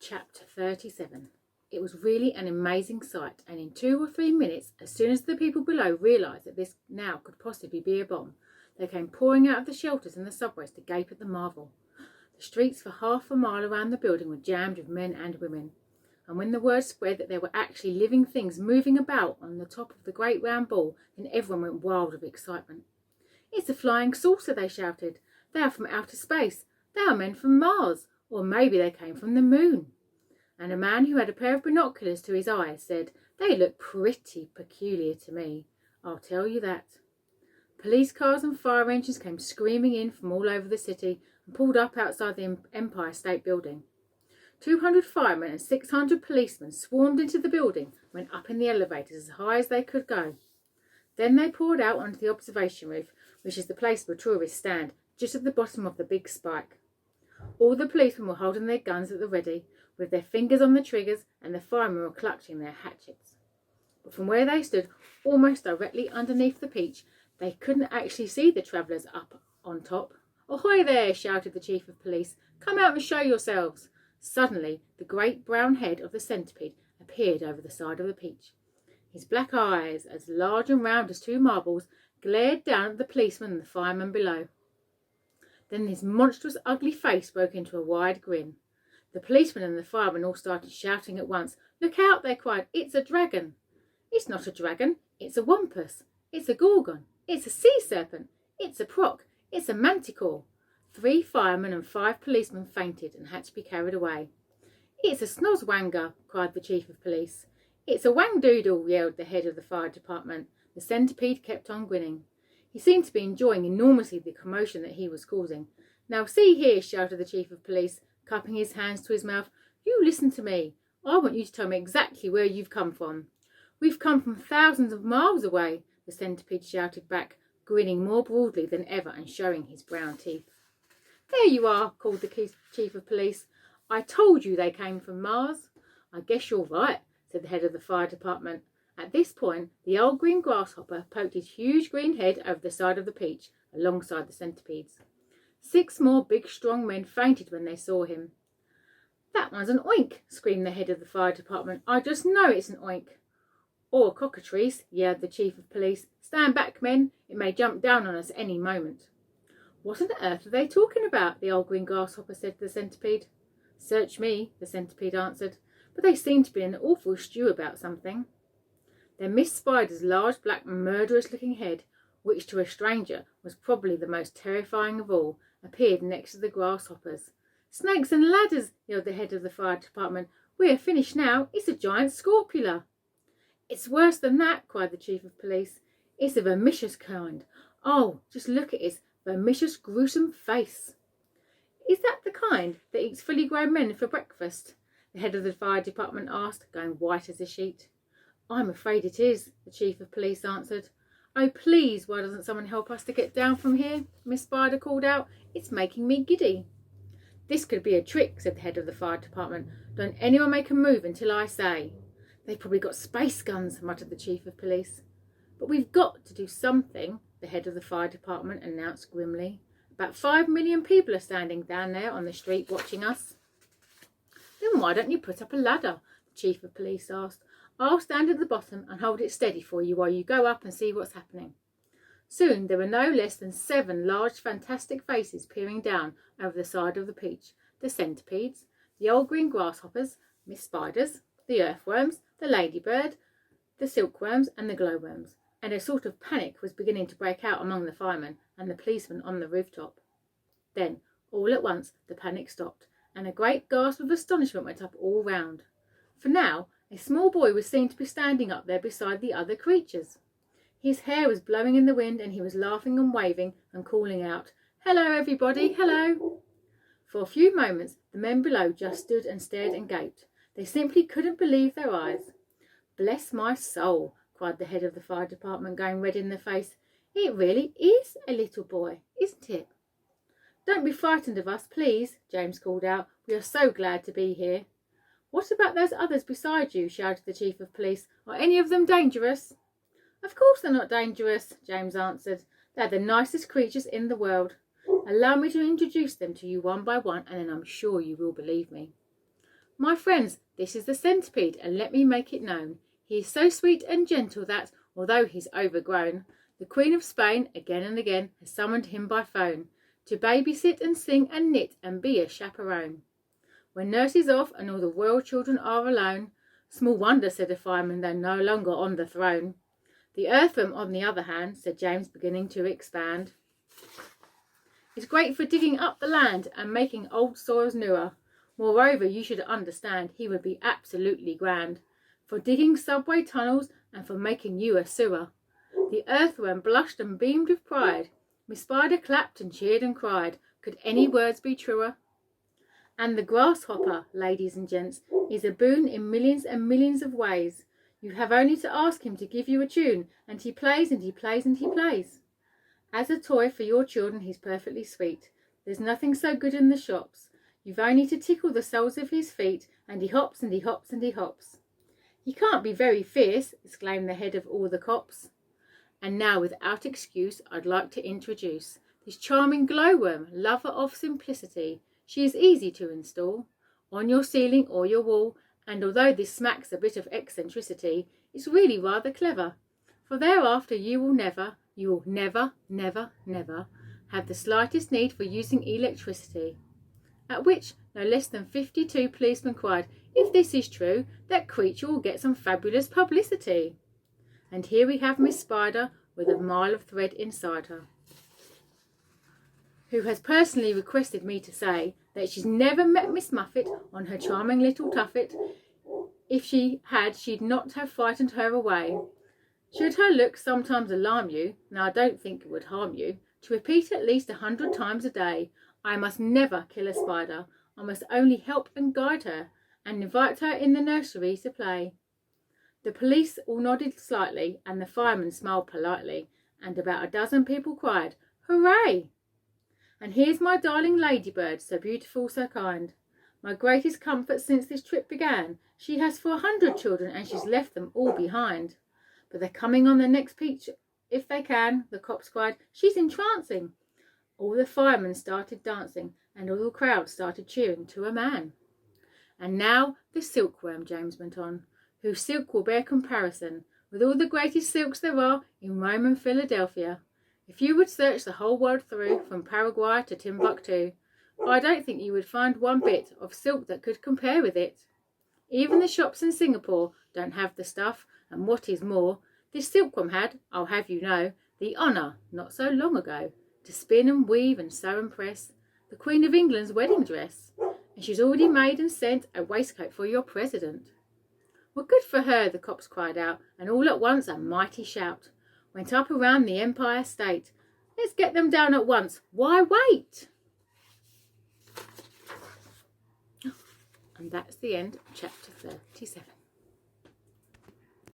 Chapter 37. It was really an amazing sight, and in 2 or 3 minutes, as soon as the people below realised that this now could possibly be a bomb, they came pouring out of the shelters and the subways to gape at the marvel. The streets for half a mile around the building were jammed with men and women, and when the word spread that there were actually living things moving about on the top of the great round ball, then everyone went wild with excitement. "It's a flying saucer," they shouted. "They are from outer space. They are men from Mars, or maybe they came from the moon." And a man who had a pair of binoculars to his eyes said, "They look pretty peculiar to me, I'll tell you that." Police cars and fire engines came screaming in from all over the city and pulled up outside the Empire State Building. 200 firemen and 600 policemen swarmed into the building and went up in the elevators as high as they could go. Then they poured out onto the observation roof, which is the place where tourists stand, just at the bottom of the big spike. All the policemen were holding their guns at the ready, with their fingers on the triggers, and the firemen were clutching their hatchets. But from where they stood, almost directly underneath the Peach, they couldn't actually see the travellers up on top. "Ahoy there!" shouted the chief of police. "Come out and show yourselves!" Suddenly, the great brown head of the centipede appeared over the side of the Peach. His black eyes, as large and round as 2 marbles, glared down at the policemen and the firemen below. Then his monstrous ugly face broke into a wide grin. The policemen and the firemen all started shouting at once. "Look out!" they cried. "It's a dragon!" "It's not a dragon, it's a wampus. It's a gorgon. It's a sea serpent. It's a proc. It's a manticore." 3 firemen and 5 policemen fainted and had to be carried away. "It's a snozzwanger," cried the chief of police. "It's a wangdoodle," yelled the head of the fire department. The centipede kept on grinning. He seemed to be enjoying enormously the commotion that he was causing. "Now see here," shouted the chief of police, cupping his hands to his mouth. "You listen to me. I want you to tell me exactly where you've come from." "We've come from thousands of miles away," the centipede shouted back, grinning more broadly than ever and showing his brown teeth. "There you are," called the chief of police. "I told you they came from Mars." "I guess you're right," said the head of the fire department. At this point, the old green grasshopper poked his huge green head over the side of the Peach, alongside the centipedes. 6 more big strong men fainted when they saw him. "That one's an oink," screamed the head of the fire department. "I just know it's an oink." "Or a cockatrice," yelled the chief of police. "Stand back, men. It may jump down on us any moment." "What on earth are they talking about?" the old green grasshopper said to the centipede. "Search me," the centipede answered, "but they seem to be in an awful stew about something." Then Miss Spider's large, black, murderous-looking head, which to a stranger was probably the most terrifying of all, appeared next to the grasshoppers. "Snakes and ladders!" yelled the head of the fire department. "We're finished now. It's a giant scorpula." "It's worse than that," cried the chief of police. "It's a vermicious kind. Oh, just look at its vermicious, gruesome face." "Is that the kind that eats fully grown men for breakfast?" the head of the fire department asked, going white as a sheet. "I'm afraid it is," the chief of police answered. "Oh, please, why doesn't someone help us to get down from here?" Miss Spider called out. "It's making me giddy." "This could be a trick," said the head of the fire department. "Don't anyone make a move until I say." "They've probably got space guns," muttered the chief of police. "But we've got to do something," the head of the fire department announced grimly. "About 5 million people are standing down there on the street watching us." "Then why don't you put up a ladder?" the chief of police asked. "I'll stand at the bottom and hold it steady for you while you go up and see what's happening." Soon there were no less than 7 large fantastic faces peering down over the side of the Peach. The centipedes, the old green grasshoppers, Miss Spiders, the earthworms, the ladybird, the silkworms and the glowworms, and a sort of panic was beginning to break out among the firemen and the policemen on the rooftop. Then, all at once, the panic stopped, and a great gasp of astonishment went up all round. For now, a small boy was seen to be standing up there beside the other creatures. His hair was blowing in the wind, and he was laughing and waving and calling out, "Hello, everybody, hello!" For a few moments, the men below just stood and stared and gaped. They simply couldn't believe their eyes. "Bless my soul," cried the head of the fire department, going red in the face. "It really is a little boy, isn't it?" "Don't be frightened of us, please," James called out. "We are so glad to be here." "What about those others beside you?" shouted the chief of police. "Are any of them dangerous?" "Of course they're not dangerous," James answered. "They're the nicest creatures in the world. Allow me to introduce them to you one by one, and then I'm sure you will believe me." My friends, this is the centipede, and let me make it known. He is so sweet and gentle that, although he's overgrown, the Queen of Spain again and again has summoned him by phone to babysit and sing and knit and be a chaperone. When nurse is off and all the royal children are alone, small wonder, said the fireman, they're no longer on the throne. The earthworm, on the other hand, said James, beginning to expand, is great for digging up the land and making old soils newer. Moreover, you should understand he would be absolutely grand for digging subway tunnels and for making you a sewer. The earthworm blushed and beamed with pride. Miss Spider clapped and cheered and cried. Could any words be truer? And the grasshopper, ladies and gents, is a boon in millions and millions of ways. You have only to ask him to give you a tune, and he plays and he plays and he plays. As a toy for your children he's perfectly sweet. There's nothing so good in the shops. You've only to tickle the soles of his feet, and he hops and he hops and he hops. He can't be very fierce, exclaimed the head of all the cops. And now, without excuse, I'd like to introduce this charming glowworm, lover of simplicity. She is easy to install on your ceiling or your wall, and although this smacks a bit of eccentricity, it's really rather clever. For thereafter you will never, never have the slightest need for using electricity. At which no less than 52 policemen cried, if this is true, that creature will get some fabulous publicity. And here we have Miss Spider with a mile of thread inside her, who has personally requested me to say that she's never met Miss Muffet on her charming little tuffet. If she had, she'd not have frightened her away. Should her looks sometimes alarm you, now I don't think it would harm you, to repeat at least 100 times a day, I must never kill a spider. I must only help and guide her, and invite her in the nursery to play. The police all nodded slightly, and the fireman smiled politely, and about a dozen people cried, hooray! And here's my darling ladybird, so beautiful, so kind. My greatest comfort since this trip began. She has 400 children, and she's left them all behind. But they're coming on the next peach if they can, the cops cried. She's entrancing. All the firemen started dancing, and all the crowd started cheering to a man. And now the silkworm, James went on, whose silk will bear comparison with all the greatest silks there are in Rome and Philadelphia. If you would search the whole world through, from Paraguay to Timbuktu, I don't think you would find one bit of silk that could compare with it. Even the shops in Singapore don't have the stuff, and what is more, this silkworm had, I'll have you know, the honour, not so long ago, to spin and weave and sew and press the Queen of England's wedding dress, and she's already made and sent a waistcoat for your president. Well, good for her, the cops cried out, and all at once a mighty shout went up around the Empire State. Let's get them down at once. Why wait? And that's the end of chapter 37.